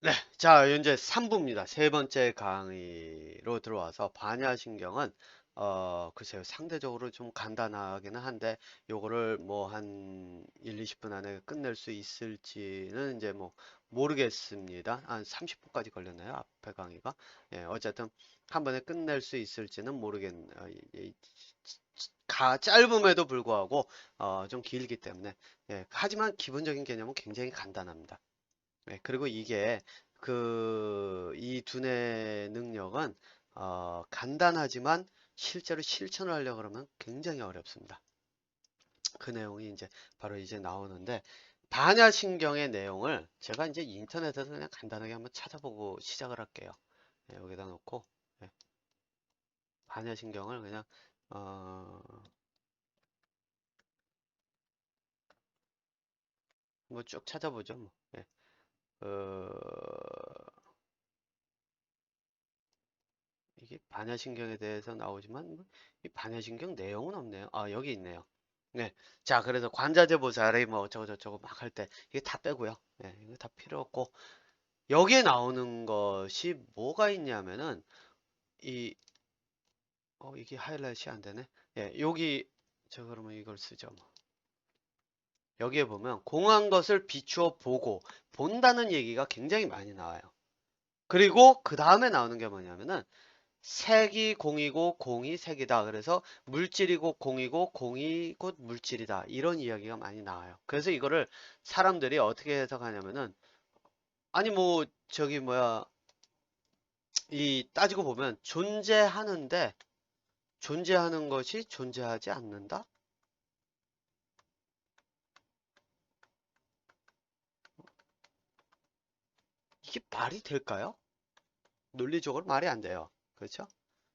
네, 자, 현재 3부입니다. 세 번째 강의로 들어와서 반야신경은 글쎄요, 상대적으로 좀 간단하기는 한데 요거를 뭐 한 1, 20분 안에 끝낼 수 있을지는 이제 뭐 모르겠습니다. 한 30분까지 걸렸나요? 앞에 강의가? 예, 어쨌든 한 번에 끝낼 수 있을지는 짧음에도 불구하고 좀 길기 때문에 예, 하지만 기본적인 개념은 굉장히 간단합니다. 네, 그리고 이게 이 두뇌 능력은 간단하지만 실제로 실천을 하려고 그러면 굉장히 어렵습니다. 그 내용이 이제 바로 이제 나오는데 반야신경의 내용을 제가 이제 인터넷에서 그냥 간단하게 한번 찾아보고 시작을 할게요. 네, 여기다 놓고 네, 반야신경을 그냥 어, 뭐 쭉 찾아보죠. 뭐. 예. 어, 이게 반야신경에 대해서 나오지만 이 반야신경 내용은 없네요. 아, 여기 있네요. 네. 자, 그래서 관자재 보살이 뭐 어쩌고 저쩌고 막 할 때 이게 다 빼고요. 네, 이거 다 필요 없고 여기에 나오는 것이 뭐가 있냐면은 이 이게 하이라이트가 안 되네. 예, 여기 저 그러면 이걸 쓰죠. 뭐. 여기에 보면 공한 것을 비추어 보고 본다는 얘기가 굉장히 많이 나와요. 그리고 그 다음에 나오는 게 뭐냐면은 색이 공이고 공이 색이다. 그래서 물질이고 공이고 공이 곧 물질이다. 이런 이야기가 많이 나와요. 그래서 이거를 사람들이 어떻게 해석하냐면은 아니 뭐 저기 뭐야 이 따지고 보면 존재하는데 존재하는 것이 존재하지 않는다? 이게 말이 될까요? 논리적으로 말이 안 돼요. 그렇죠?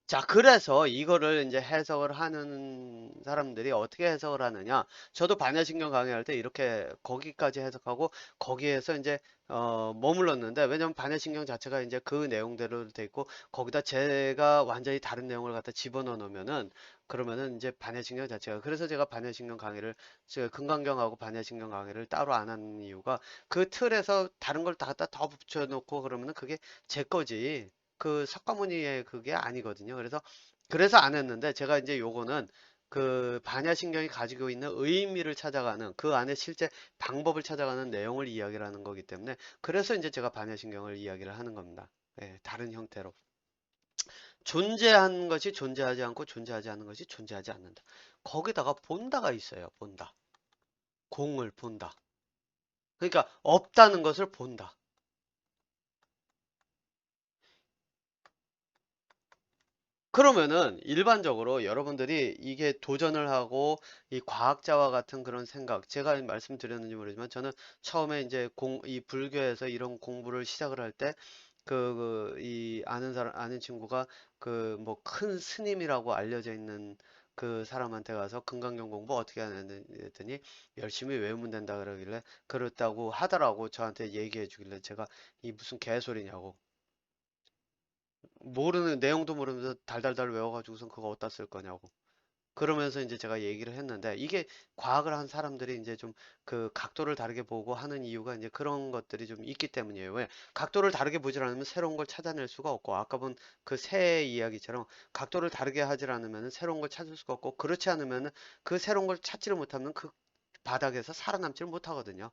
자, 그래서 이거를 이제 해석을 하는 사람들이 어떻게 해석을 하느냐. 저도 반야신경 강의할 때 이렇게 거기까지 해석하고 거기에서 이제 머물렀는데 왜냐면 반야신경 자체가 이제 그 내용대로 돼 있고 거기다 제가 완전히 다른 내용을 갖다 집어넣어 놓으면은 그러면은 이제 반야신경 자체가 그래서 제가 반야신경 강의를 제가 금강경하고 반야신경 강의를 따로 안 하는 이유가 그 틀에서 다른 걸 다 갖다 더 붙여놓고 그러면은 그게 제 거지. 그 석가모니의 그게 아니거든요. 그래서 안 했는데 제가 이제 요거는 그 반야신경이 가지고 있는 의미를 찾아가는 그 안에 실제 방법을 찾아가는 내용을 이야기를 하는 거기 때문에 그래서 이제 제가 반야신경을 이야기를 하는 겁니다. 예, 다른 형태로. 존재하는 것이 존재하지 않고 존재하지 않는 것이 존재하지 않는다. 거기다가 본다가 있어요. 본다. 공을 본다. 그러니까 없다는 것을 본다. 그러면은 일반적으로 여러분들이 이게 도전을 하고 이 과학자와 같은 그런 생각, 제가 말씀드렸는지 모르지만 저는 처음에 이제 이 불교에서 이런 공부를 시작을 할 때 이 아는 사람, 아는 친구가 그 뭐 큰 스님이라고 알려져 있는 그 사람한테 가서 금강경 공부 어떻게 하느냐 했더니 열심히 외우면 된다 그러길래 그렇다고 하더라고 저한테 얘기해 주길래 제가 이 무슨 개소리냐고 모르는 내용도 모르면서 달달달 외워가지고선 그거 어디다 쓸 거냐고. 그러면서 이제 제가 얘기를 했는데 이게 과학을 한 사람들이 이제 좀 그 각도를 다르게 보고 하는 이유가 이제 그런 것들이 좀 있기 때문이에요. 왜? 각도를 다르게 보질 않으면 새로운 걸 찾아낼 수가 없고 아까 본 그 새 이야기처럼 각도를 다르게 하질 않으면 새로운 걸 찾을 수가 없고 그렇지 않으면 그 새로운 걸 찾지를 못하면 그 바닥에서 살아남지를 못하거든요.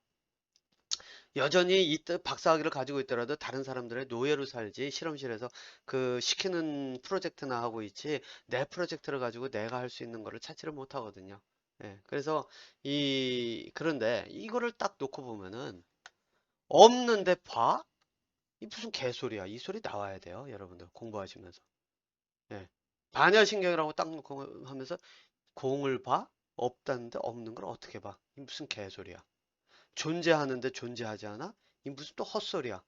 여전히 이 박사학위를 가지고 있더라도 다른 사람들의 노예로 살지 실험실에서 그 시키는 프로젝트나 하고 있지 내 프로젝트를 가지고 내가 할 수 있는 거를 찾지를 못하거든요. 예, 그래서 그런데 이거를 딱 놓고 보면은 없는데 봐? 이 무슨 개소리야. 이 소리 나와야 돼요. 여러분들 공부하시면서. 예. 반야신경이라고 딱 놓고 하면서 공을 봐? 없다는데 없는 걸 어떻게 봐? 이 무슨 개소리야. 존재하는데 존재하지 않아? 이 무슨 또 헛소리야.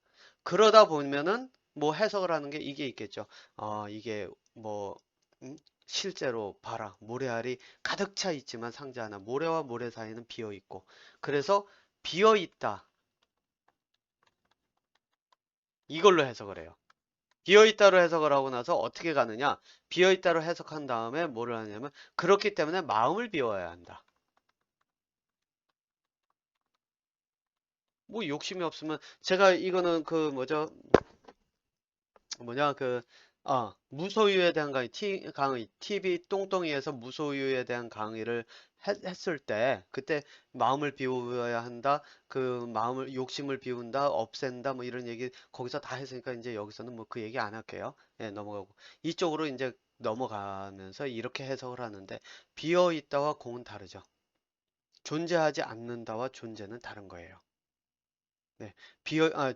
그러다 보면은 뭐 해석을 하는 게 이게 있겠죠. 이게 뭐 실제로 봐라. 모래알이 가득 차 있지만 상자 하나. 모래와 모래 사이는 비어 있고. 그래서 비어 있다. 이걸로 해석을 해요. 비어 있다로 해석을 하고 나서 어떻게 가느냐? 비어 있다로 해석한 다음에 뭐를 하냐면 그렇기 때문에 마음을 비워야 한다. 뭐 욕심이 없으면 제가 이거는 그 뭐냐 무소유에 대한 강의 TV 똥똥이에서 무소유에 대한 강의를 했을 때 그때 마음을 비워야 한다, 그 마음을 욕심을 비운다, 없앤다, 뭐 이런 얘기 거기서 다 했으니까 이제 여기서는 뭐 그 얘기 안 할게요. 예, 넘어가고 이쪽으로 이제 넘어가면서 이렇게 해석을 하는데, 비어 있다와 공은 다르죠. 존재하지 않는다와 존재는 다른 거예요. 네,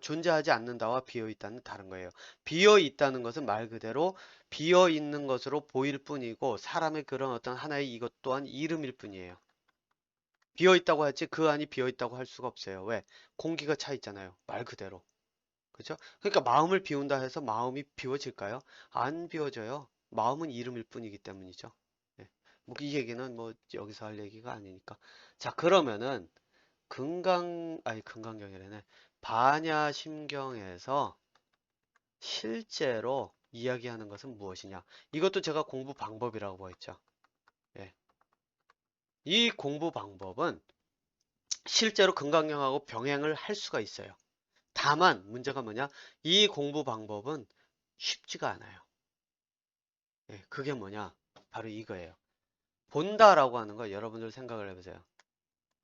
존재하지 않는다와 비어 있다는 다른 거예요. 비어 있다는 것은 말 그대로 비어 있는 것으로 보일 뿐이고, 사람의 그런 어떤 하나의 이것 또한 이름일 뿐이에요. 비어 있다고 할지 그 안이 비어 있다고 할 수가 없어요. 왜? 공기가 차 있잖아요. 말 그대로. 그죠? 그러니까 마음을 비운다 해서 마음이 비워질까요? 안 비워져요. 마음은 이름일 뿐이기 때문이죠. 네. 뭐 이 얘기는 뭐 여기서 할 얘기가 아니니까. 자, 그러면은 금강경이라네. 반야심경에서 실제로 이야기하는 것은 무엇이냐? 이것도 제가 공부 방법이라고 했죠. 예. 이 공부 방법은 실제로 금강경하고 병행을 할 수가 있어요. 다만 문제가 뭐냐? 이 공부 방법은 쉽지가 않아요. 예, 그게 뭐냐? 바로 이거예요. 본다라고 하는 거 여러분들 생각을 해보세요.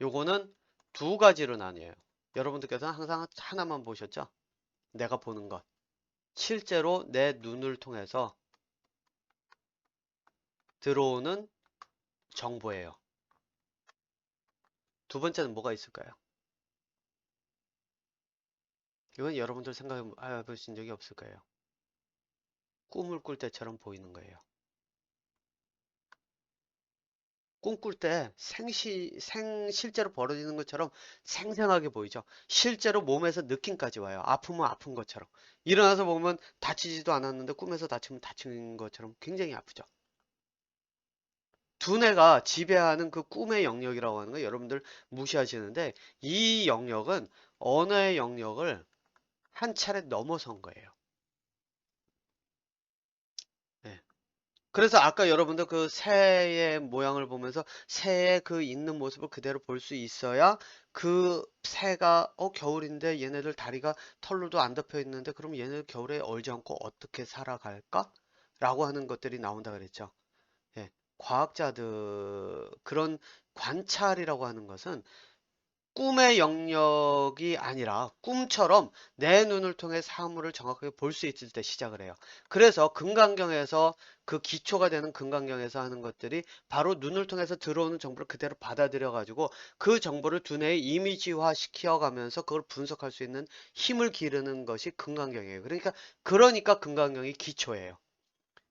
요거는 두 가지로 나뉘어요. 여러분들께서는 항상 하나만 보셨죠? 내가 보는 것. 실제로 내 눈을 통해서 들어오는 정보예요. 두 번째는 뭐가 있을까요? 이건 여러분들 생각해 보신 적이 없을 거예요. 꿈을 꿀 때처럼 보이는 거예요. 꿈꿀 때 실제로 벌어지는 것처럼 생생하게 보이죠. 실제로 몸에서 느낌까지 와요. 아프면 아픈 것처럼. 일어나서 보면 다치지도 않았는데 꿈에서 다치면 다친 것처럼 굉장히 아프죠. 두뇌가 지배하는 그 꿈의 영역이라고 하는 거 여러분들 무시하시는데, 이 영역은 언어의 영역을 한 차례 넘어선 거예요. 예. 그래서 아까 여러분들 그 새의 모양을 보면서 새의 그 있는 모습을 그대로 볼 수 있어야, 그 새가 겨울인데 얘네들 다리가 털로도 안 덮여 있는데 그럼 얘네들 겨울에 얼지 않고 어떻게 살아갈까? 라고 하는 것들이 나온다 그랬죠. 예. 과학자들 그런 관찰이라고 하는 것은 꿈의 영역이 아니라 꿈처럼 내 눈을 통해 사물을 정확하게 볼 수 있을 때 시작을 해요. 그래서 금강경에서 그 기초가 되는 금강경에서 하는 것들이 바로 눈을 통해서 들어오는 정보를 그대로 받아들여 가지고 그 정보를 두뇌에 이미지화 시켜 가면서 그걸 분석할 수 있는 힘을 기르는 것이 금강경이에요. 그러니까 금강경이 기초예요.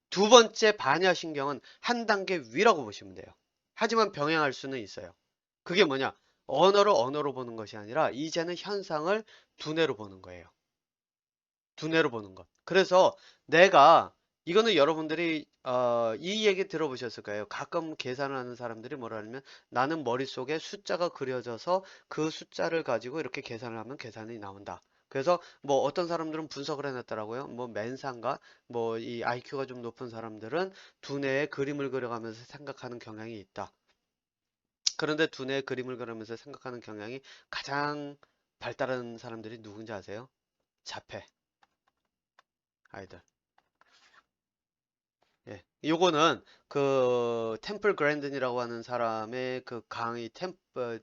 두 번째 반야신경은 한 단계 위라고 보시면 돼요. 하지만 병행할 수는 있어요. 그게 뭐냐? 언어로 보는 것이 아니라 이제는 현상을 두뇌로 보는 거예요. 두뇌로 보는 것. 그래서 내가 이거는 여러분들이 이 얘기 들어보셨을 거예요. 가끔 계산을 하는 사람들이 뭐라 하냐면, 나는 머릿속에 숫자가 그려져서 그 숫자를 가지고 이렇게 계산을 하면 계산이 나온다. 그래서 뭐 어떤 사람들은 분석을 해놨더라고요. 뭐 맨사인가 뭐 이 IQ가 좀 높은 사람들은 두뇌에 그림을 그려가면서 생각하는 경향이 있다. 그런데 두뇌에 그림을 그리면서 생각하는 경향이 가장 발달한 사람들이 누군지 아세요? 자폐 아이들. 예. 요거는 그 템플 그랜든이라고 하는 사람의 그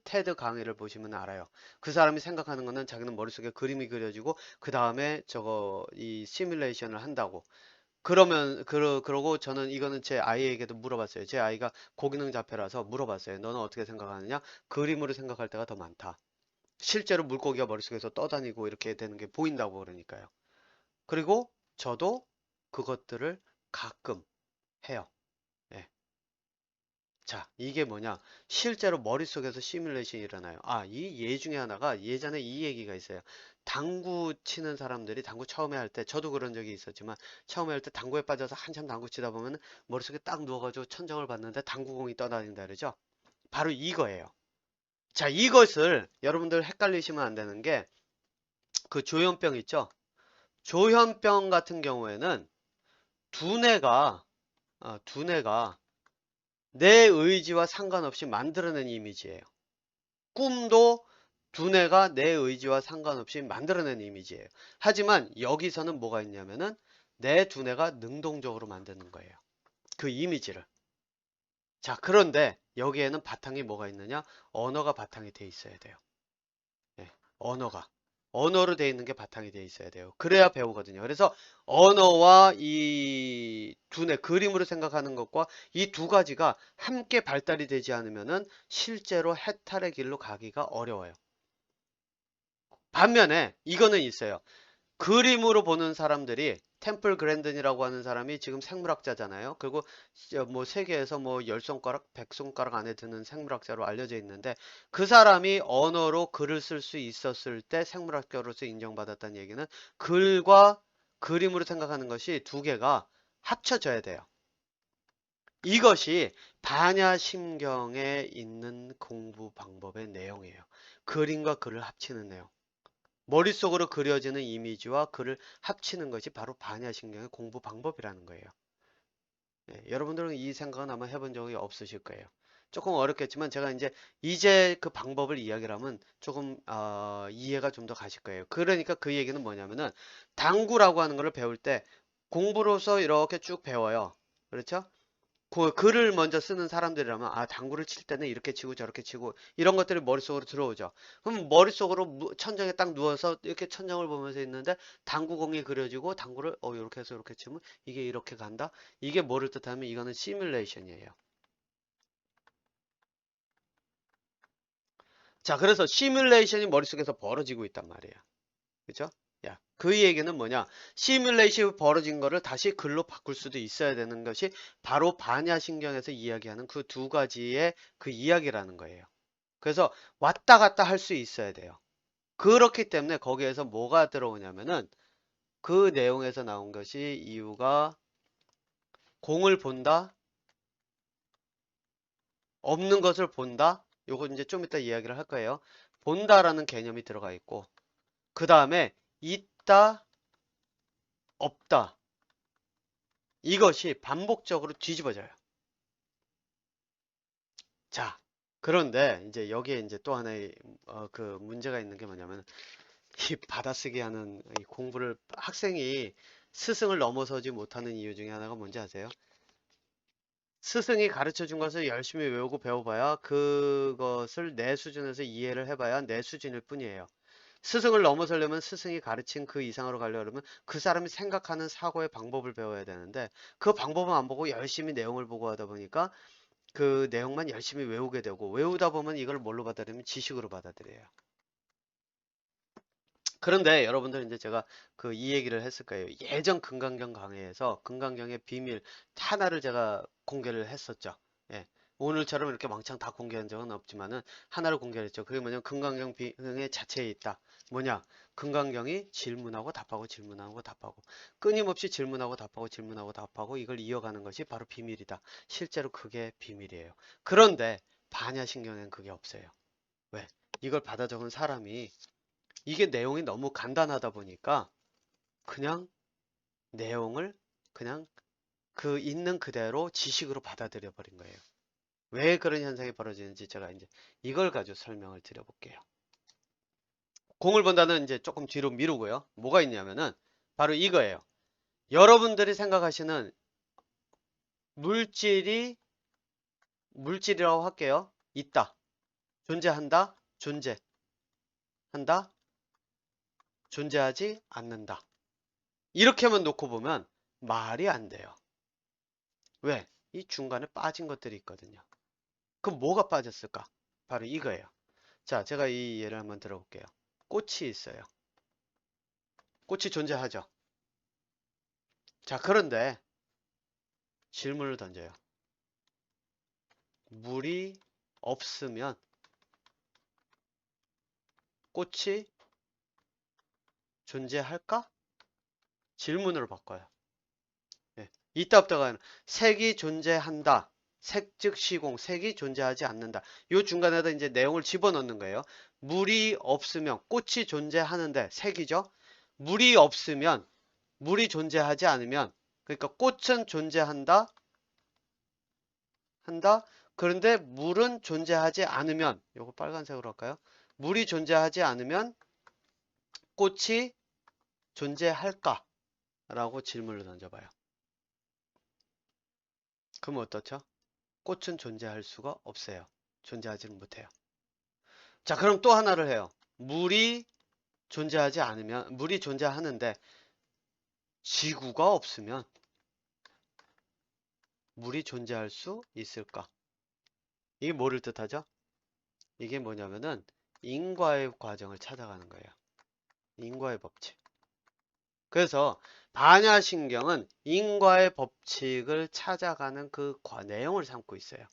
테드 강의를 보시면 알아요. 그 사람이 생각하는 거는 자기는 머릿속에 그림이 그려지고 그 다음에 이 시뮬레이션을 한다고. 그러고 저는 이거는 제 아이에게도 물어봤어요. 제 아이가 고기능 자폐라서 물어봤어요. 너는 어떻게 생각하느냐? 그림으로 생각할 때가 더 많다. 실제로 물고기가 머릿속에서 떠다니고 이렇게 되는 게 보인다고 그러니까요. 그리고 저도 그것들을 가끔 해요. 예. 자, 이게 뭐냐? 실제로 머릿속에서 시뮬레이션이 일어나요. 이 예 중에 하나가 예전에 이 얘기가 있어요. 당구 치는 사람들이 당구 처음에 할 때, 저도 그런 적이 있었지만, 처음에 할 때 당구에 빠져서 한참 당구 치다 보면 머릿속에 딱 누워가지고 천정을 봤는데 당구공이 떠다닌다 그러죠? 바로 이거예요. 자, 이것을 여러분들 헷갈리시면 안 되는 게, 그 조현병 있죠? 조현병 같은 경우에는 두뇌가 두뇌가 내 의지와 상관없이 만들어낸 이미지예요. 꿈도 두뇌가 내 의지와 상관없이 만들어낸 이미지예요. 하지만 여기서는 뭐가 있냐면은 내 두뇌가 능동적으로 만드는 거예요. 그 이미지를. 자, 그런데 여기에는 바탕이 뭐가 있느냐? 언어가 바탕이 돼 있어야 돼요. 예, 언어가. 언어로 돼 있는 게 바탕이 돼 있어야 돼요. 그래야 배우거든요. 그래서 언어와 이 두뇌, 그림으로 생각하는 것과 이 두 가지가 함께 발달이 되지 않으면은 실제로 해탈의 길로 가기가 어려워요. 반면에 이거는 있어요. 그림으로 보는 사람들이 템플 그랜든이라고 하는 사람이 지금 생물학자잖아요. 그리고 뭐 세계에서 뭐 10손가락, 100손가락 안에 드는 생물학자로 알려져 있는데 그 사람이 언어로 글을 쓸 수 있었을 때 생물학자로서 인정받았다는 얘기는 글과 그림으로 생각하는 것이 두 개가 합쳐져야 돼요. 이것이 반야심경에 있는 공부 방법의 내용이에요. 그림과 글을 합치는 내용. 머릿속으로 그려지는 이미지와 글을 합치는 것이 바로 반야신경의 공부 방법이라는 거예요. 예, 여러분들은 이 생각은 아마 해본 적이 없으실 거예요. 조금 어렵겠지만 제가 이제 그 방법을 이야기를 하면 조금 이해가 좀 더 가실 거예요. 그러니까 그 얘기는 뭐냐면은 당구라고 하는 것을 배울 때 공부로서 이렇게 쭉 배워요. 그렇죠? 그 글을 먼저 쓰는 사람들이라면 당구를 칠 때는 이렇게 치고 저렇게 치고 이런 것들이 머릿속으로 들어오죠. 그럼 머릿속으로 천장에 딱 누워서 이렇게 천장을 보면서 있는데 당구공이 그려지고 당구를 이렇게 해서 이렇게 치면 이게 이렇게 간다. 이게 뭐를 뜻하면 이거는 시뮬레이션이에요. 자, 그래서 시뮬레이션이 머릿속에서 벌어지고 있단 말이에요. 그죠? 야, 그 얘기는 뭐냐? 시뮬레이션이 벌어진 거를 다시 글로 바꿀 수도 있어야 되는 것이 바로 반야신경에서 이야기하는 그 두 가지의 그 이야기라는 거예요. 그래서 왔다 갔다 할 수 있어야 돼요. 그렇기 때문에 거기에서 뭐가 들어오냐면은 그 내용에서 나온 것이 이유가 공을 본다, 없는 것을 본다. 요거 이제 좀 이따 이야기를 할 거예요. 본다라는 개념이 들어가 있고 그 다음에 있다, 없다. 이것이 반복적으로 뒤집어져요. 자, 그런데 이제 여기에 이제 또 하나의 그 문제가 있는 게 뭐냐면 이 받아쓰기 하는 이 공부를 학생이 스승을 넘어서지 못하는 이유 중에 하나가 뭔지 아세요? 스승이 가르쳐 준 것을 열심히 외우고 배워봐야 그것을 내 수준에서 이해를 해봐야 내 수준일 뿐이에요. 스승을 넘어서려면 스승이 가르친 그 이상으로 가려면 그 사람이 생각하는 사고의 방법을 배워야 되는데 그 방법은 안 보고 열심히 내용을 보고 하다 보니까 그 내용만 열심히 외우게 되고 외우다 보면 이걸 뭘로 받아들이면 지식으로 받아들여요. 그런데 여러분들 이제 제가 그 이 얘기를 했을 거예요. 예전 금강경 강의에서 금강경의 비밀 하나를 제가 공개를 했었죠. 예. 오늘처럼 이렇게 왕창 다 공개한 적은 없지만은 하나를 공개했죠. 그게 뭐냐면 금강경 비의 자체에 있다. 뭐냐? 금강경이 질문하고 답하고 질문하고 답하고 끊임없이 질문하고 답하고 질문하고 답하고 이걸 이어가는 것이 바로 비밀이다. 실제로 그게 비밀이에요. 그런데 반야신경에는 그게 없어요. 왜? 이걸 받아 적은 사람이 이게 내용이 너무 간단하다 보니까 그냥 내용을 그냥 그 있는 그대로 지식으로 받아들여 버린 거예요. 왜 그런 현상이 벌어지는지 제가 이제 이걸 가지고 설명을 드려볼게요. 공을 본다는 이제 조금 뒤로 미루고요. 뭐가 있냐면은 바로 이거예요. 여러분들이 생각하시는 물질이 물질이라고 할게요. 있다. 존재한다. 존재한다. 존재하지 않는다. 이렇게만 놓고 보면 말이 안 돼요. 왜? 이 중간에 빠진 것들이 있거든요. 그럼 뭐가 빠졌을까? 바로 이거예요. 자, 제가 이 예를 한번 들어볼게요. 꽃이 있어요. 꽃이 존재하죠. 자, 그런데 질문을 던져요. 물이 없으면 꽃이 존재할까? 질문으로 바꿔요. 예. 있다 없다가 아니라 색이 존재한다. 색 즉 시공, 색이 존재하지 않는다. 이 중간에다 이제 내용을 집어넣는 거예요. 물이 없으면 꽃이 존재하는데 색이죠. 물이 없으면 물이 존재하지 않으면 그러니까 꽃은 존재한다. 한다. 그런데 물은 존재하지 않으면 요거 빨간색으로 할까요? 물이 존재하지 않으면 꽃이 존재할까? 라고 질문을 던져봐요. 그럼 어떻죠? 꽃은 존재할 수가 없어요. 존재하지는 못해요. 자, 그럼 또 하나를 해요. 물이 존재하지 않으면, 물이 존재하는데 지구가 없으면 물이 존재할 수 있을까? 이게 뭐를 뜻하죠? 이게 뭐냐면은 인과의 과정을 찾아가는 거예요. 인과의 법칙. 그래서 반야신경은 인과의 법칙을 찾아가는 그 내용을 삼고 있어요.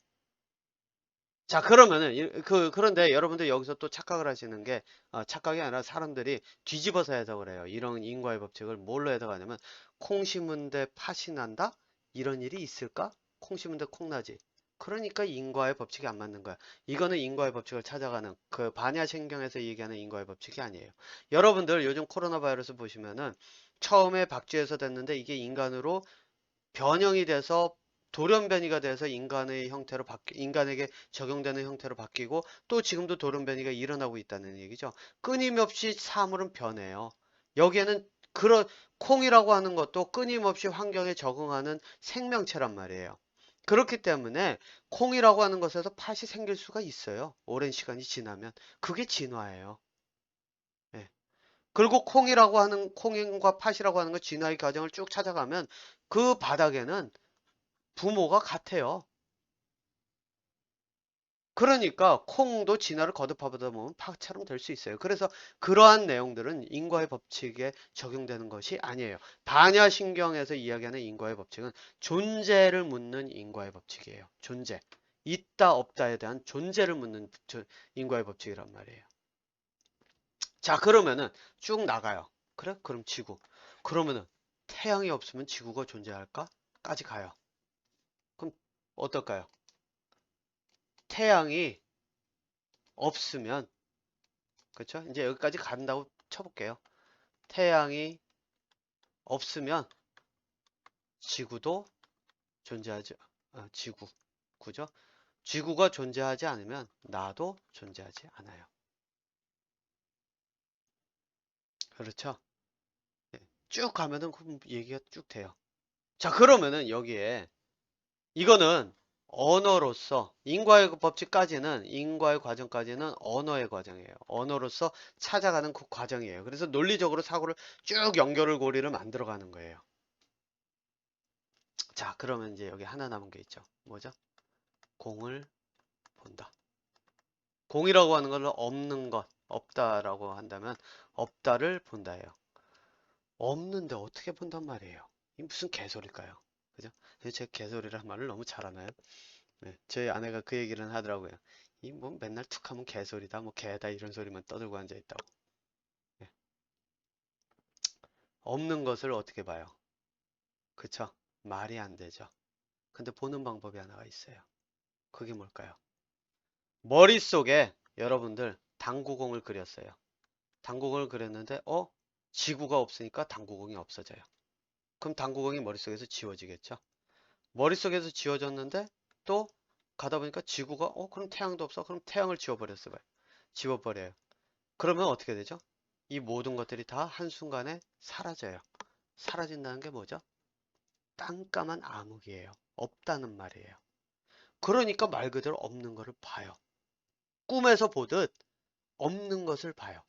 자, 그러면은 그런데 여러분들 여기서 또 착각을 하시는 게 착각이 아니라 사람들이 뒤집어서 해석을 해요. 이런 인과의 법칙을 뭘로 해석하냐면 콩 심은데 팥이 난다? 이런 일이 있을까? 콩 심은데 콩 나지. 그러니까 인과의 법칙이 안 맞는 거야. 이거는 인과의 법칙을 찾아가는 그 반야신경에서 얘기하는 인과의 법칙이 아니에요. 여러분들 요즘 코로나 바이러스 보시면은 처음에 박쥐에서 됐는데 이게 인간으로 변형이 돼서 돌연변이가 돼서 인간의 형태로 인간에게 적용되는 형태로 바뀌고 또 지금도 돌연변이가 일어나고 있다는 얘기죠. 끊임없이 사물은 변해요. 여기에는 그런 콩이라고 하는 것도 끊임없이 환경에 적응하는 생명체란 말이에요. 그렇기 때문에 콩이라고 하는 것에서 팥이 생길 수가 있어요. 오랜 시간이 지나면. 그게 진화예요. 예. 그리고 콩과 팥이라고 하는 거 진화의 과정을 쭉 찾아가면 그 바닥에는 부모가 같아요. 그러니까 콩도 진화를 거듭하다 보면 팥처럼 될 수 있어요. 그래서 그러한 내용들은 인과의 법칙에 적용되는 것이 아니에요. 반야신경에서 이야기하는 인과의 법칙은 존재를 묻는 인과의 법칙이에요. 존재. 있다 없다에 대한 존재를 묻는 인과의 법칙이란 말이에요. 자, 그러면은 쭉 나가요. 그래? 그럼 지구. 그러면은 태양이 없으면 지구가 존재할까? 까지 가요. 그럼 어떨까요? 태양이 없으면, 그렇죠? 이제 여기까지 간다고 쳐볼게요. 태양이 없으면 지구도 존재하지, 지구죠? 지구가 존재하지 않으면 나도 존재하지 않아요. 그렇죠? 예, 쭉 가면은 그럼 얘기가 쭉 돼요. 자, 그러면은 여기에 이거는 언어로서 인과의 법칙까지는 인과의 과정까지는 언어의 과정이에요. 언어로서 찾아가는 그 과정이에요. 그래서 논리적으로 사고를 쭉 연결을 고리를 만들어가는 거예요. 자, 그러면 이제 여기 하나 남은 게 있죠. 뭐죠? 공을 본다. 공이라고 하는 걸 없는 것, 없다라고 한다면 없다를 본다예요. 없는데 어떻게 본단 말이에요? 이 무슨 개소리일까요? 그죠? 제 개소리란 말을 너무 잘하나요? 네, 저희 아내가 그 얘기를 하더라고요. 이 뭐 맨날 툭하면 개소리다, 뭐 개다 이런 소리만 떠들고 앉아 있다고. 네. 없는 것을 어떻게 봐요? 그쵸? 말이 안 되죠. 근데 보는 방법이 하나가 있어요. 그게 뭘까요? 머릿속에 여러분들 당구공을 그렸어요. 당구공을 그렸는데 지구가 없으니까 당구공이 없어져요. 그럼 당구공이 머릿속에서 지워지겠죠. 머릿속에서 지워졌는데 또 가다 보니까 지구가 그럼 태양도 없어. 그럼 태양을 지워버렸어요. 지워버려요. 그러면 어떻게 되죠? 이 모든 것들이 다 한순간에 사라져요. 사라진다는 게 뭐죠? 깜깜한 암흑이에요. 없다는 말이에요. 그러니까 말 그대로 없는 것을 봐요. 꿈에서 보듯 없는 것을 봐요.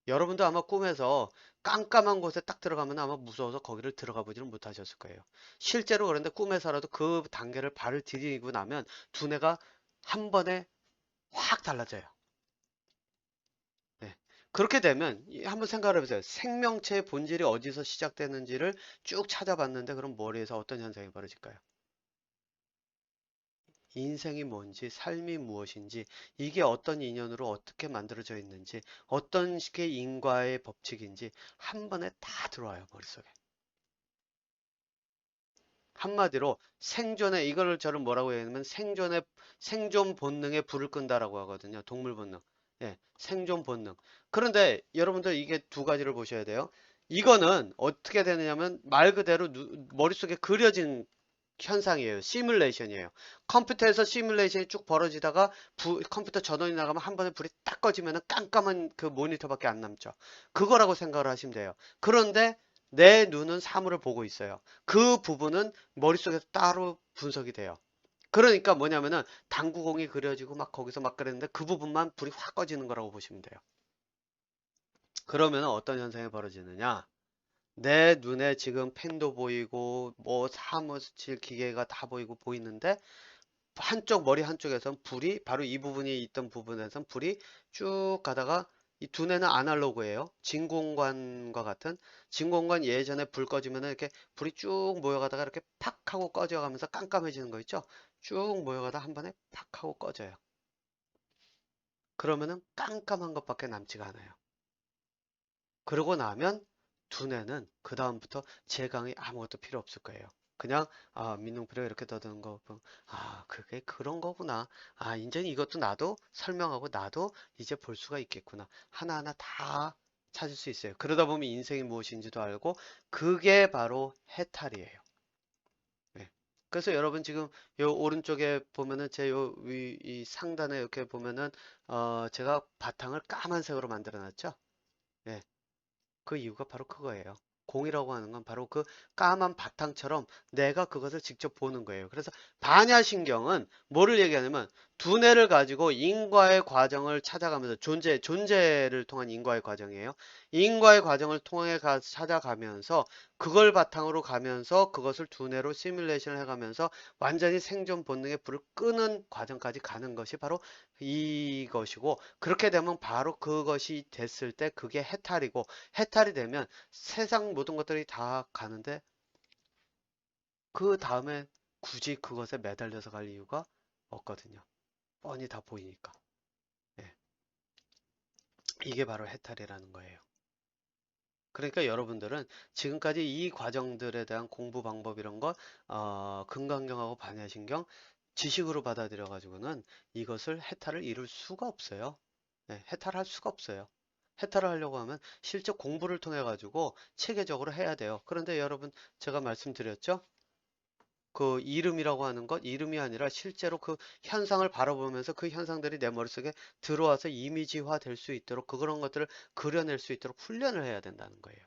여러분도 아마 꿈에서 깜깜한 곳에 딱 들어가면 아마 무서워서 거기를 들어가 보지는 못하셨을 거예요. 실제로 그런데 꿈에서라도 그 단계를 발을 디디고 나면 두뇌가 한 번에 확 달라져요. 네. 그렇게 되면 한번 생각을 해보세요. 생명체의 본질이 어디서 시작되는지를 쭉 찾아봤는데 그럼 머리에서 어떤 현상이 벌어질까요? 인생이 뭔지, 삶이 무엇인지, 이게 어떤 인연으로 어떻게 만들어져 있는지, 어떤 식의 인과의 법칙인지 한 번에 다 들어와요, 머릿속에. 한마디로 생존의 이거를 저는 뭐라고 얘기하냐면 생존 본능에 불을 끈다라고 하거든요. 동물 본능. 예, 생존 본능. 그런데 여러분들 이게 두 가지를 보셔야 돼요. 이거는 어떻게 되느냐면 말 그대로 머릿속에 그려진 현상이에요. 시뮬레이션이에요. 컴퓨터에서 시뮬레이션이 쭉 벌어지다가 컴퓨터 전원이 나가면 한 번에 불이 딱 꺼지면 깜깜한 그 모니터밖에 안 남죠. 그거라고 생각을 하시면 돼요. 그런데 내 눈은 사물을 보고 있어요. 그 부분은 머릿속에서 따로 분석이 돼요. 그러니까 뭐냐면은 당구공이 그려지고 막 거기서 막 그랬는데 그 부분만 불이 확 꺼지는 거라고 보시면 돼요. 그러면 어떤 현상이 벌어지느냐? 내 눈에 지금 펜도 보이고 뭐 사무실 기계가 다 보이고 보이는데 한쪽 머리 한쪽에선 불이 바로 이 부분이 있던 부분에선 불이 쭉 가다가 이 두뇌는 아날로그예요. 진공관과 같은 진공관 예전에 불 꺼지면 이렇게 불이 쭉 모여가다가 이렇게 팍 하고 꺼져가면서 깜깜해지는 거 있죠? 쭉 모여가다 한 번에 팍 하고 꺼져요. 그러면은 깜깜한 것밖에 남지가 않아요. 그러고 나면 두뇌는 그 다음부터 제강이 아무것도 필요 없을 거예요. 그냥 민둥불에 이렇게 떠드는 거 보면 그게 그런 거구나. 이제 이것도 나도 설명하고 나도 이제 볼 수가 있겠구나. 하나하나 다 찾을 수 있어요. 그러다 보면 인생이 무엇인지도 알고 그게 바로 해탈이에요. 네. 그래서 여러분 지금 요 오른쪽에 보면은 제 요 위 이 상단에 이렇게 보면은 제가 바탕을 까만색으로 만들어 놨죠. 예. 그 이유가 바로 그거예요. 공이라고 하는 건 바로 그 까만 바탕처럼 내가 그것을 직접 보는 거예요. 그래서 반야신경은 뭐를 얘기하냐면 두뇌를 가지고 인과의 과정을 찾아가면서 존재를 통한 인과의 과정이에요. 인과의 과정을 통해 찾아가면서 그걸 바탕으로 가면서 그것을 두뇌로 시뮬레이션을 해가면서 완전히 생존 본능의 불을 끄는 과정까지 가는 것이 바로 이것이고 그렇게 되면 바로 그것이 됐을 때 그게 해탈이고 해탈이 되면 세상 모든 것들이 다 가는데 그 다음에 굳이 그것에 매달려서 갈 이유가 없거든요. 뻔히 다 보이니까. 예. 이게 바로 해탈이라는 거예요. 그러니까 여러분들은 지금까지 이 과정들에 대한 공부 방법 이런 거 근강경하고 반야신경 지식으로 받아들여 가지고는 이것을 해탈을 이룰 수가 없어요. 네, 해탈할 수가 없어요. 해탈을 하려고 하면 실제 공부를 통해 가지고 체계적으로 해야 돼요. 그런데 여러분 제가 말씀드렸죠? 그 이름이라고 하는 것, 이름이 아니라 실제로 그 현상을 바라보면서 그 현상들이 내 머릿속에 들어와서 이미지화 될 수 있도록 그런 것들을 그려낼 수 있도록 훈련을 해야 된다는 거예요.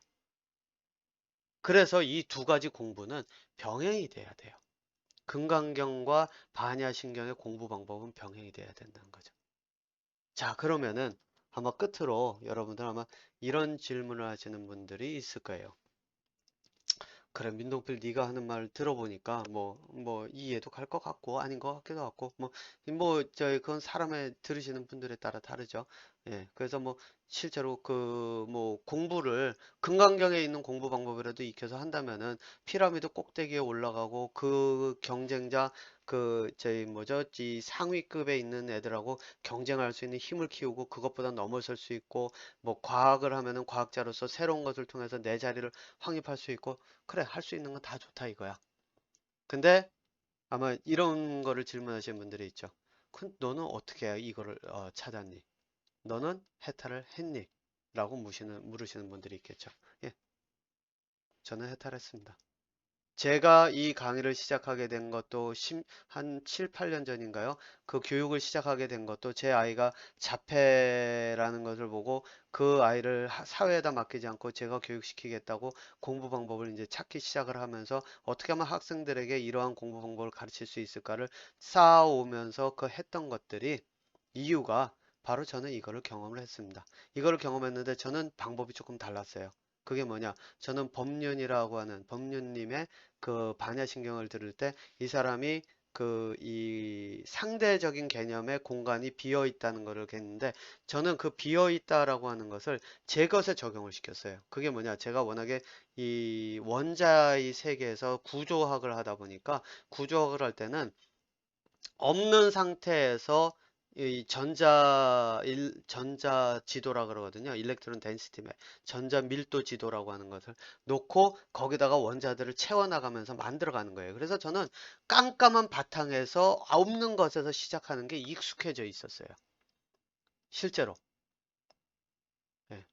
그래서 이 두 가지 공부는 병행이 돼야 돼요. 금강경과 반야신경의 공부 방법은 병행이 돼야 된다는 거죠. 자, 그러면은 아마 끝으로 여러분들 아마 이런 질문을 하시는 분들이 있을 거예요. 그래, 민동필 네가 하는 말 들어보니까 뭐 이해도 갈 것 같고 아닌 것 같기도 하고 저희 그건 사람의 들으시는 분들에 따라 다르죠. 예, 그래서 뭐 실제로 그 뭐 공부를 금강경에 있는 공부 방법이라도 익혀서 한다면은 피라미드 꼭대기에 올라가고 그 경쟁자 그 저희 뭐죠 이 상위급에 있는 애들하고 경쟁할 수 있는 힘을 키우고 그것보다 넘어설 수 있고 뭐 과학을 하면은 과학자로서 새로운 것을 통해서 내 자리를 확립할 수 있고 그래, 할 수 있는 건 다 좋다 이거야. 근데 아마 이런 거를 질문하시는 분들이 있죠. 너는 어떻게 이거를 찾았니? 너는 해탈을 했니? 라고 물으시는 분들이 있겠죠. 예, 저는 해탈했습니다. 제가 이 강의를 시작하게 된 것도 한 7, 8년 전인가요? 그 교육을 시작하게 된 것도 제 아이가 자폐라는 것을 보고 그 아이를 사회에다 맡기지 않고 제가 교육시키겠다고 공부 방법을 이제 찾기 시작을 하면서 어떻게 하면 학생들에게 이러한 공부 방법을 가르칠 수 있을까를 쌓아오면서 그 했던 것들이 이유가 바로 저는 이거를 경험을 했습니다. 이거를 경험했는데 저는 방법이 조금 달랐어요. 그게 뭐냐? 저는 법륜이라고 하는 법륜님의 그 반야신경을 들을 때 이 사람이 그 이 상대적인 개념의 공간이 비어 있다는 것을 했는데 저는 그 비어 있다라고 하는 것을 제 것에 적용을 시켰어요. 그게 뭐냐? 제가 워낙에 이 원자의 세계에서 구조학을 하다 보니까 구조학을 할 때는 없는 상태에서 이 전자 지도라 그러거든요. 일렉트론 덴시티 맵, 전자 밀도 지도라고 하는 것을 놓고 거기다가 원자들을 채워 나가면서 만들어 가는 거예요. 그래서 저는 깜깜한 바탕에서 없는 것에서 시작하는 게 익숙해져 있었어요. 실제로. 예.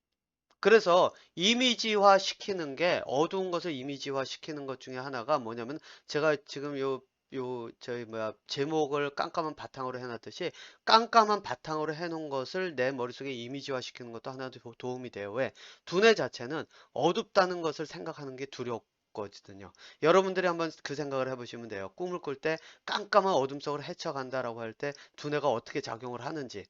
그래서 이미지화 시키는 게 어두운 것을 이미지화 시키는 것 중에 하나가 뭐냐면 제가 지금 저희 뭐야 제목을 깜깜한 바탕으로 해놨듯이 깜깜한 바탕으로 해놓은 것을 내 머릿속에 이미지화 시키는 것도 하나 도움이 돼요. 왜? 두뇌 자체는 어둡다는 것을 생각하는 게 두렵거든요. 여러분들이 한번 그 생각을 해보시면 돼요. 꿈을 꿀 때 깜깜한 어둠 속으로 헤쳐간다라고 할 때 두뇌가 어떻게 작용을 하는지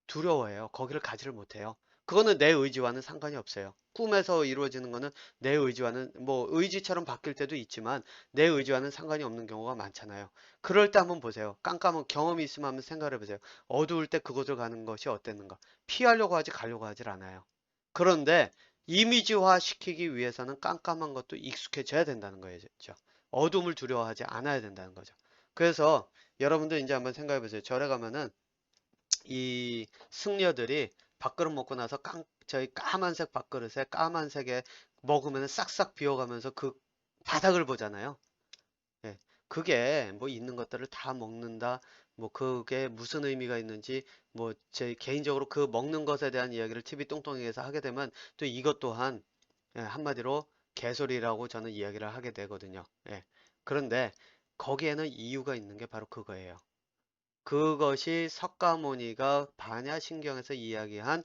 두려워해요. 거기를 가지를 못해요. 그거는 내 의지와는 상관이 없어요. 꿈에서 이루어지는 거는 내 의지와는 뭐 의지처럼 바뀔 때도 있지만 내 의지와는 상관이 없는 경우가 많잖아요. 그럴 때 한번 보세요. 깜깜한 경험이 있으면 한번 생각을 해보세요. 어두울 때 그곳을 가는 것이 어땠는가? 피하려고 하지 가려고 하질 않아요. 그런데 이미지화 시키기 위해서는 깜깜한 것도 익숙해져야 된다는 거예요. 어둠을 두려워하지 않아야 된다는 거죠. 그래서 여러분들 이제 한번 생각해 보세요. 절에 가면은 이 승려들이 밥그릇 먹고 나서 저희 까만색 밥그릇에 까만색에 먹으면 싹싹 비워가면서 그 바닥을 보잖아요. 예. 그게 뭐 있는 것들을 다 먹는다. 뭐 그게 무슨 의미가 있는지 뭐 제 개인적으로 그 먹는 것에 대한 이야기를 TV 똥똥이에서 하게 되면 또 이것 또한 한마디로 개소리라고 저는 이야기를 하게 되거든요. 예. 그런데 거기에는 이유가 있는 게 바로 그거예요. 그것이 석가모니가 반야신경에서 이야기한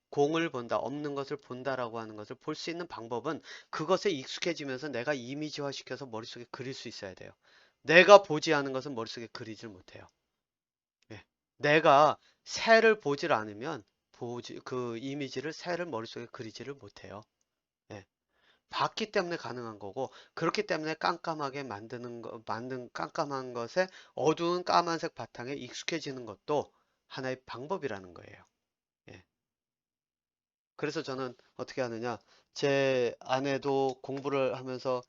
공을 본다, 없는 것을 본다라고 하는 것을 볼 수 있는 방법은 그것에 익숙해지면서 내가 이미지화 시켜서 머릿속에 그릴 수 있어야 돼요. 내가 보지 않은 것은 머릿속에 그리질 못해요. 예. 내가 새를 보질 않으면 그 이미지를 새를 머릿속에 그리지를 못해요. 예. 봤기 때문에 가능한 거고 그렇기 때문에 깜깜하게 만든 깜깜한 것에 어두운 까만색 바탕에 익숙해지는 것도 하나의 방법이라는 거예요. 예. 그래서 저는 어떻게 하느냐 제 아내도 공부를 하면서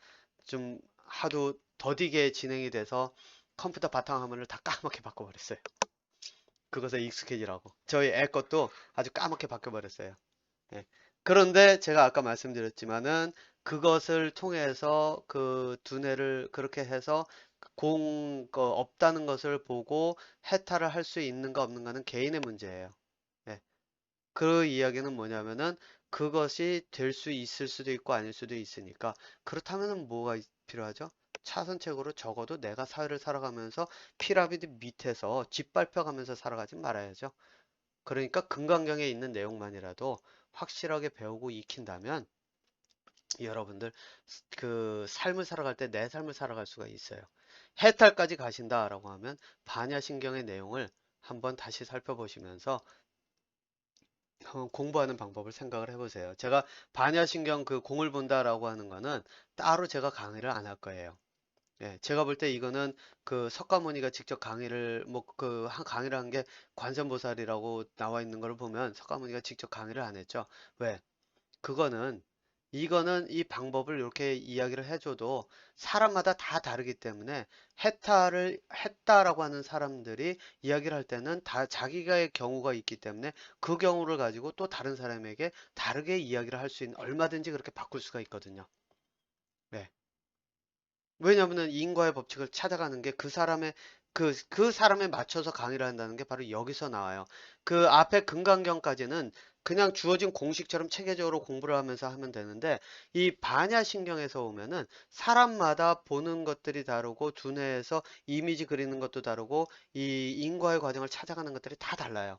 좀 하도 더디게 진행이 돼서 컴퓨터 바탕화면을 다 까맣게 바꿔버렸어요. 그것에 익숙해지라고 저희 애 것도 아주 까맣게 바꿔버렸어요. 예. 그런데 제가 아까 말씀드렸지만은 그것을 통해서 그 두뇌를 그렇게 해서 없다는 것을 보고 해탈을 할 수 있는가 없는가는 개인의 문제예요. 예. 그 이야기는 뭐냐면은 그것이 될 수 있을 수도 있고 아닐 수도 있으니까 그렇다면은 뭐가 필요하죠? 차선책으로 적어도 내가 사회를 살아가면서 피라미드 밑에서 짓밟혀가면서 살아가지 말아야죠. 그러니까 금강경에 있는 내용만이라도 확실하게 배우고 익힌다면 여러분들 그 삶을 살아갈 때 내 삶을 살아갈 수가 있어요. 해탈까지 가신다라고 하면 반야신경의 내용을 한번 다시 살펴보시면서 공부하는 방법을 생각을 해보세요. 제가 반야신경 그 공을 본다라고 하는 거는 따로 제가 강의를 안 할 거예요. 예, 제가 볼 때 이거는 그 석가모니가 직접 강의를 뭐 그 강의를 한 게 관세음보살이라고 나와 있는 걸 보면 석가모니가 직접 강의를 안 했죠. 왜? 그거는 이거는 이 방법을 이렇게 이야기를 해줘도 사람마다 다 다르기 때문에 해탈을 했다라고 하는 사람들이 이야기를 할 때는 다 자기가의 경우가 있기 때문에 그 경우를 가지고 또 다른 사람에게 다르게 이야기를 할 수 있는 얼마든지 그렇게 바꿀 수가 있거든요. 네. 왜냐하면 인과의 법칙을 찾아가는 게 그 사람에 맞춰서 강의를 한다는 게 바로 여기서 나와요. 그 앞에 금강경까지는 그냥 주어진 공식처럼 체계적으로 공부를 하면서 하면 되는데 이 반야신경에서 오면은 사람마다 보는 것들이 다르고 두뇌에서 이미지 그리는 것도 다르고 이 인과의 과정을 찾아가는 것들이 다 달라요.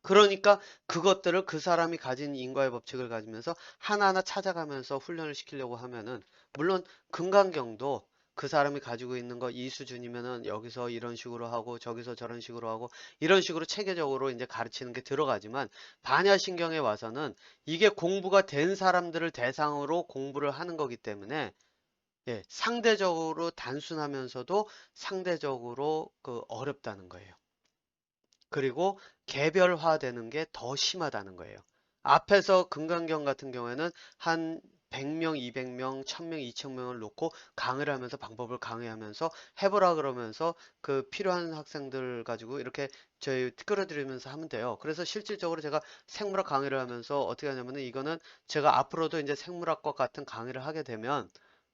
그러니까 그것들을 그 사람이 가진 인과의 법칙을 가지면서 하나하나 찾아가면서 훈련을 시키려고 하면은 물론 금강경도 그 사람이 가지고 있는 거 이 수준이면은 여기서 이런 식으로 하고 저기서 저런 식으로 하고 이런 식으로 체계적으로 이제 가르치는 게 들어가지만 반야신경에 와서는 이게 공부가 된 사람들을 대상으로 공부를 하는 거기 때문에 예, 상대적으로 단순하면서도 상대적으로 그 어렵다는 거예요. 그리고 개별화되는 게 더 심하다는 거예요. 앞에서 금강경 같은 경우에는 한 100명, 200명, 1000명, 2000명을 놓고 강의를 하면서 방법을 강의하면서 해보라 그러면서 그 필요한 학생들 가지고 이렇게 저희 끌어들이면서 하면 돼요. 그래서 실질적으로 제가 생물학 강의를 하면서 어떻게 하냐면은 이거는 제가 앞으로도 이제 생물학과 같은 강의를 하게 되면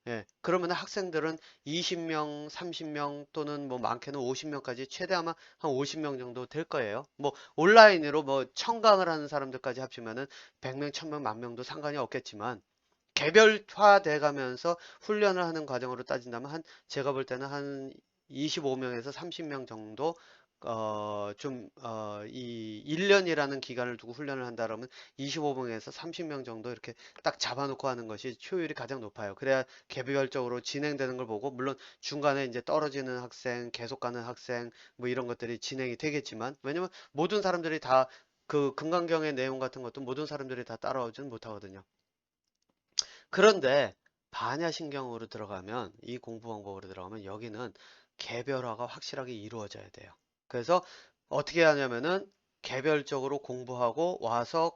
예, 그러면 학생들은 20명, 30명 또는 뭐 많게는 50명까지 최대 아마 한 50명 정도 될 거예요. 뭐 온라인으로 뭐 청강을 하는 사람들까지 합치면은 100명, 1000명, 만 명도 상관이 없겠지만 개별화돼 가면서 훈련을 하는 과정으로 따진다면 한 제가 볼 때는 한 25명에서 30명 정도 이 1년이라는 기간을 두고 훈련을 한다 그러면 25명에서 30명 정도 이렇게 딱 잡아놓고 하는 것이 효율이 가장 높아요. 그래야 개별적으로 진행되는 걸 보고 물론 중간에 이제 떨어지는 학생, 계속 가는 학생 뭐 이런 것들이 진행이 되겠지만 왜냐면 모든 사람들이 다 그 금강경의 내용 같은 것도 모든 사람들이 다 따라오지는 못하거든요. 그런데 반야신경으로 들어가면 이 공부 방법으로 들어가면 여기는 개별화가 확실하게 이루어져야 돼요. 그래서 어떻게 하냐면은 개별적으로 공부하고 와서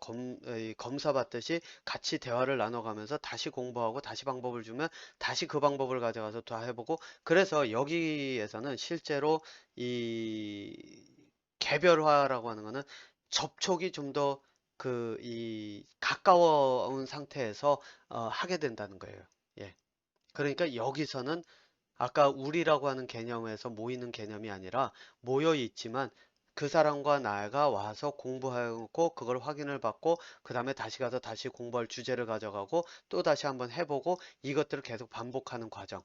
검사 받듯이 같이 대화를 나눠가면서 다시 공부하고 다시 방법을 주면 다시 그 방법을 가져가서 다 해보고 그래서 여기에서는 실제로 이 개별화라고 하는 거는 접촉이 좀 더 이 가까워온 상태에서 하게 된다는 거예요. 예. 그러니까 여기서는 아까 우리라고 하는 개념에서 모이는 개념이 아니라 모여 있지만 그 사람과 나가 와서 공부하고 그걸 확인을 받고 그 다음에 다시 가서 다시 공부할 주제를 가져가고 또 다시 한번 해보고 이것들을 계속 반복하는 과정.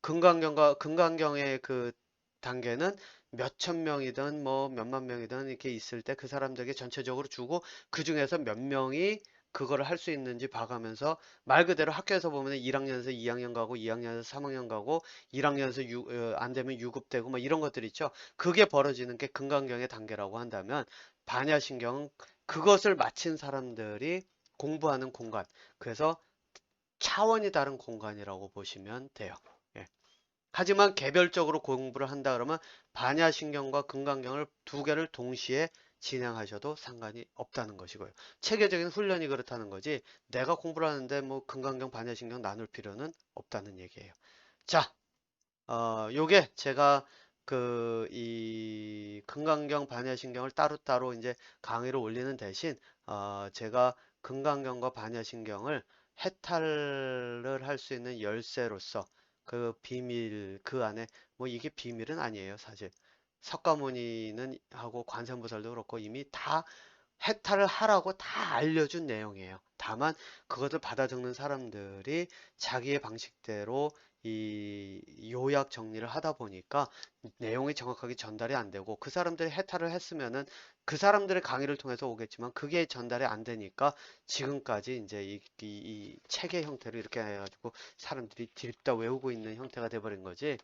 금강경의 그 단계는 몇천 명이든 뭐 몇만 명이든 이렇게 있을 때 그 사람들에게 전체적으로 주고 그 중에서 몇 명이 그거를 할 수 있는지 봐가면서 말 그대로 학교에서 보면 1학년에서 2학년 가고 2학년에서 3학년 가고 1학년에서 안 되면 유급되고 뭐 이런 것들 있죠. 그게 벌어지는 게 금강경의 단계라고 한다면 반야신경은 그것을 마친 사람들이 공부하는 공간. 그래서 차원이 다른 공간이라고 보시면 돼요. 예. 하지만 개별적으로 공부를 한다 그러면 반야신경과 금강경을 두 개를 동시에 진행하셔도 상관이 없다는 것이고요. 체계적인 훈련이 그렇다는 거지 내가 공부를 하는데 뭐 금강경, 반야신경 나눌 필요는 없다는 얘기예요. 자, 요게 제가 이 금강경, 반야신경을 따로따로 이제 강의를 올리는 대신 제가 금강경과 반야신경을 해탈을 할 수 있는 열쇠로서 그 비밀 그 안에 뭐 이게 비밀은 아니에요 사실 석가모니는 하고 관세음보살도 그렇고 이미 다 해탈을 하라고 다 알려준 내용이에요. 다만 그것을 받아 적는 사람들이 자기의 방식대로 이 요약 정리를 하다 보니까 내용이 정확하게 전달이 안 되고 그 사람들이 해탈을 했으면은 그 사람들의 강의를 통해서 오겠지만 그게 전달이 안 되니까 지금까지 이제 이 체계 형태로 이렇게 해가지고 사람들이 드립다 외우고 있는 형태가 돼버린 거지.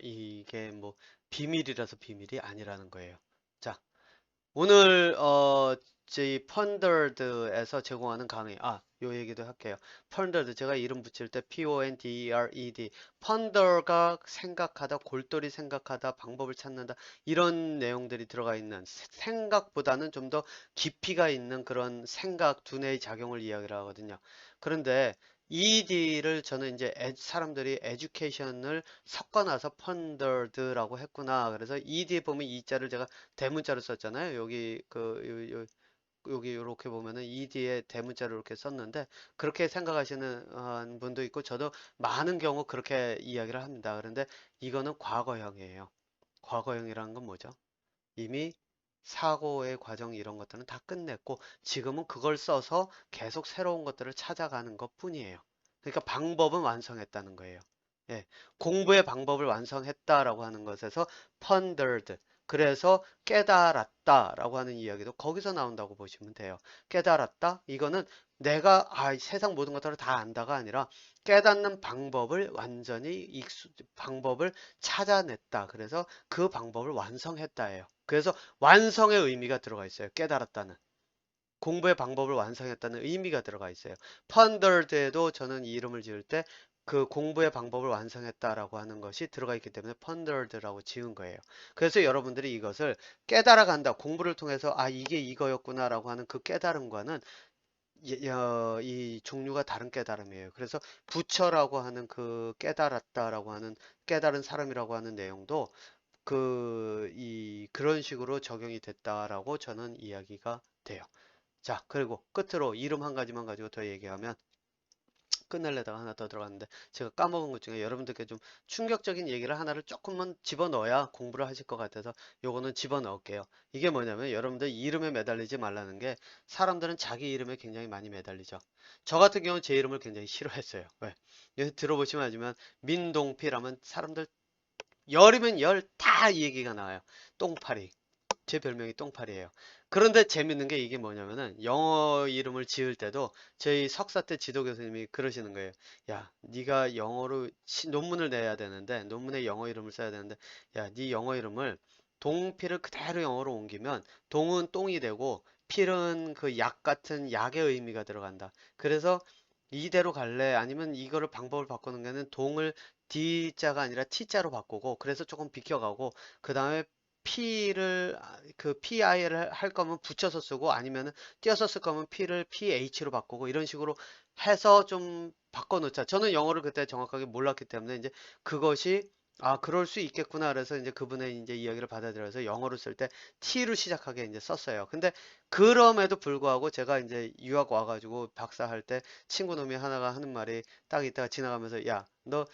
이게 뭐 비밀이라서 비밀이 아니라는 거예요. 자, 오늘 저희 펀더드에서 제공하는 강의 요 얘기도 할게요. 펀더드 제가 이름 붙일 때 Pondered 펀더가 생각하다 골똘히 생각하다 방법을 찾는다 이런 내용들이 들어가 있는 생각보다는 좀 더 깊이가 있는 그런 생각 두뇌의 작용을 이야기를 하거든요. 그런데 ED를 저는 이제 사람들이 에듀케이션을 섞어 놔서 펀더드라고 했구나. 그래서 ED 보면 이 자를 제가 대문자로 썼잖아요. 여기 여기 이렇게 보면은 ED에 대문자로 이렇게 썼는데 그렇게 생각하시는 분도 있고 저도 많은 경우 그렇게 이야기를 합니다. 그런데 이거는 과거형이에요. 과거형이라는 건 뭐죠? 이미 사고의 과정 이런 것들은 다 끝냈고 지금은 그걸 써서 계속 새로운 것들을 찾아가는 것 뿐이에요. 그러니까 방법은 완성했다는 거예요. 예, 공부의 방법을 완성했다라고 하는 것에서 pondered 그래서 깨달았다라고 하는 이야기도 거기서 나온다고 보시면 돼요. 깨달았다? 이거는 내가 세상 모든 것들을 다 안다가 아니라 깨닫는 방법을 완전히 방법을 찾아냈다. 그래서 그 방법을 완성했다예요. 그래서 완성의 의미가 들어가 있어요. 깨달았다는. 공부의 방법을 완성했다는 의미가 들어가 있어요. 펀더드에도 저는 이 이름을 지을 때 그 공부의 방법을 완성했다라고 하는 것이 들어가 있기 때문에 펀더드라고 지은 거예요. 그래서 여러분들이 이것을 깨달아 간다. 공부를 통해서 이게 이거였구나라고 하는 그 깨달음과는 이 종류가 다른 깨달음이에요. 그래서 부처라고 하는 그 깨달았다라고 하는 깨달은 사람이라고 하는 내용도 그런 식으로 적용이 됐다라고 저는 이야기가 돼요. 자, 그리고 끝으로 이름 한 가지만 가지고 더 얘기하면 끝낼래다가 하나 더 들어갔는데 제가 까먹은 것 중에 여러분들께 좀 충격적인 얘기를 하나를 조금만 집어넣어야 공부를 하실 것 같아서 요거는 집어넣을게요. 이게 뭐냐면 여러분들 이름에 매달리지 말라는 게 사람들은 자기 이름에 굉장히 많이 매달리죠. 저 같은 경우는 제 이름을 굉장히 싫어했어요. 왜? 여기 들어보시면 알지만 민동필하면 사람들 열이면 열 다 이 얘기가 나와요. 똥파리. 제 별명이 똥파리예요. 그런데 재밌는 게 이게 뭐냐면은 영어 이름을 지을 때도 저희 석사 때 지도 교수님이 그러시는 거예요. 야, 네가 영어로 논문을 내야 되는데 논문에 영어 이름을 써야 되는데 야, 네 영어 이름을 동필을 그대로 영어로 옮기면 동은 똥이 되고 필은 그 약 같은 약의 의미가 들어간다. 그래서 이대로 갈래? 아니면 이거를 방법을 바꾸는 게는 동을 D자가 아니라 T자로 바꾸고 그래서 조금 비켜가고 그 다음에 P를 그 PI를 할 거면 붙여서 쓰고 아니면은 띄어서 쓸 거면 P를 PH로 바꾸고 이런 식으로 해서 좀 바꿔놓자. 저는 영어를 그때 정확하게 몰랐기 때문에 이제 그것이 그럴 수 있겠구나. 그래서 이제 그분의 이제 이야기를 받아들여서 영어로 쓸 때 T로 시작하게 이제 썼어요. 근데 그럼에도 불구하고 제가 이제 유학 와가지고 박사할 때 친구 놈이 하나가 하는 말이 딱 이따가 지나가면서 야, 너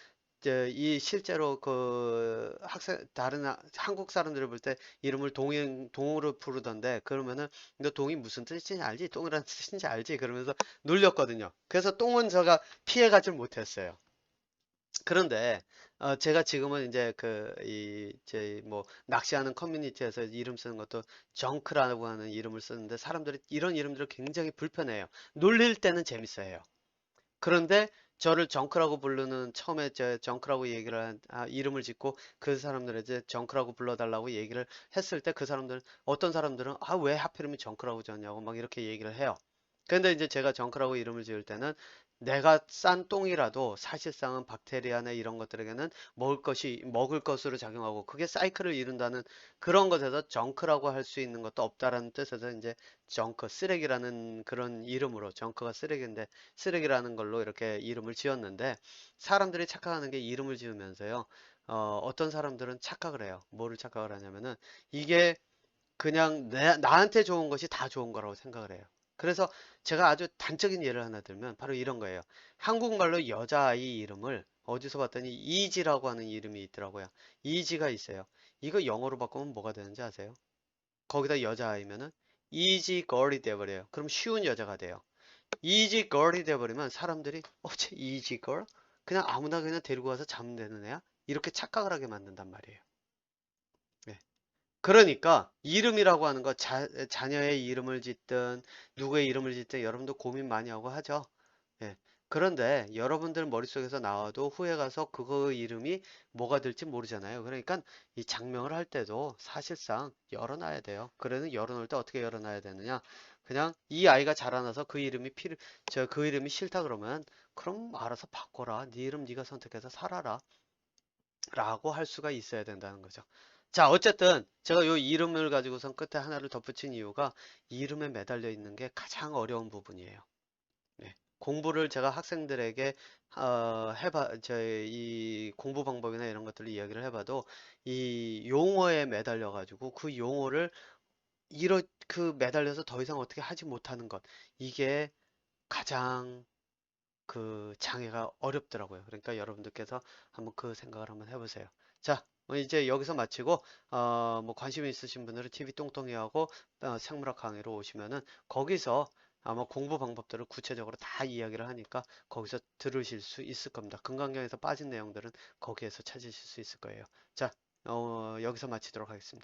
이 실제로 그 학생 다른 한국 사람들을 볼 때 이름을 동으로 부르던데 그러면은 너 동이 무슨 뜻인지 알지? 똥이라는 뜻인지 알지? 그러면서 놀렸거든요. 그래서 똥은 제가 피해가질 못했어요. 그런데 제가 지금은 이제 제 뭐 낚시하는 커뮤니티에서 이름 쓰는 것도 정크라고 하는 이름을 쓰는데 사람들이 이런 이름들을 굉장히 불편해요. 놀릴 때는 재밌어요. 그런데 저를 정크라고 부르는 처음에 제 정크라고 이름을 짓고 그 사람들을 이제 정크라고 불러달라고 얘기를 했을 때 그 사람들은 어떤 사람들은 왜 하필이면 정크라고 지었냐고 막 이렇게 얘기를 해요. 근데 이제 제가 정크라고 이름을 지을 때는 내가 싼 똥이라도 사실상은 박테리아나 이런 것들에게는 먹을 것으로 작용하고 그게 사이클을 이룬다는 그런 것에서 정크라고 할 수 있는 것도 없다라는 뜻에서 이제 정크 쓰레기라는 그런 이름으로 정크가 쓰레기인데 쓰레기라는 걸로 이렇게 이름을 지었는데 사람들이 착각하는 게 이름을 지으면서요. 어떤 사람들은 착각을 해요. 뭐를 착각을 하냐면은 이게 그냥 나한테 좋은 것이 다 좋은 거라고 생각을 해요. 그래서 제가 아주 단적인 예를 하나 들면 바로 이런 거예요. 한국말로 여자아이 이름을 어디서 봤더니 이지라고 하는 이름이 있더라고요. 이지가 있어요. 이거 영어로 바꾸면 뭐가 되는지 아세요? 거기다 여자아이면은 easy girl이 돼버려요. 그럼 쉬운 여자가 돼요. easy girl이 돼버리면 사람들이 쟤 easy girl? 그냥 아무나 그냥 데리고 와서 자면 되는 애야? 이렇게 착각을 하게 만든단 말이에요. 네. 그러니까 이름이라고 하는 거 자녀의 이름을 짓든 누구의 이름을 짓든 여러분도 고민 많이 하고 하죠. 예. 그런데 여러분들 머릿속에서 나와도 후에 가서 그거 이름이 뭐가 될지 모르잖아요. 그러니까 이 장명을 할 때도 사실상 열어놔야 돼요. 그래는 열어놓을 때 어떻게 열어놔야 되느냐? 그냥 이 아이가 자라나서 그 이름이 싫다 그러면 그럼 알아서 바꿔라. 네 이름 네가 선택해서 살아라. 라고 할 수가 있어야 된다는 거죠. 자, 어쨌든 제가 요 이름을 가지고선 끝에 하나를 덧붙인 이유가 이름에 매달려 있는 게 가장 어려운 부분이에요. 네. 공부를 제가 학생들에게 이 공부 방법이나 이런 것들을 이야기를 해봐도 이 용어에 매달려 가지고 그 용어를 매달려서 더 이상 어떻게 하지 못하는 것 이게 가장 그 장애가 어렵더라고요. 그러니까 여러분들께서 한번 그 생각을 한번 해보세요. 자, 이제 여기서 마치고 뭐 관심 있으신 분들은 TV 똥똥이하고 생물학 강의로 오시면은 거기서 아마 공부 방법들을 구체적으로 다 이야기를 하니까 거기서 들으실 수 있을 겁니다. 금강경에서 빠진 내용들은 거기에서 찾으실 수 있을 거예요. 자, 여기서 마치도록 하겠습니다.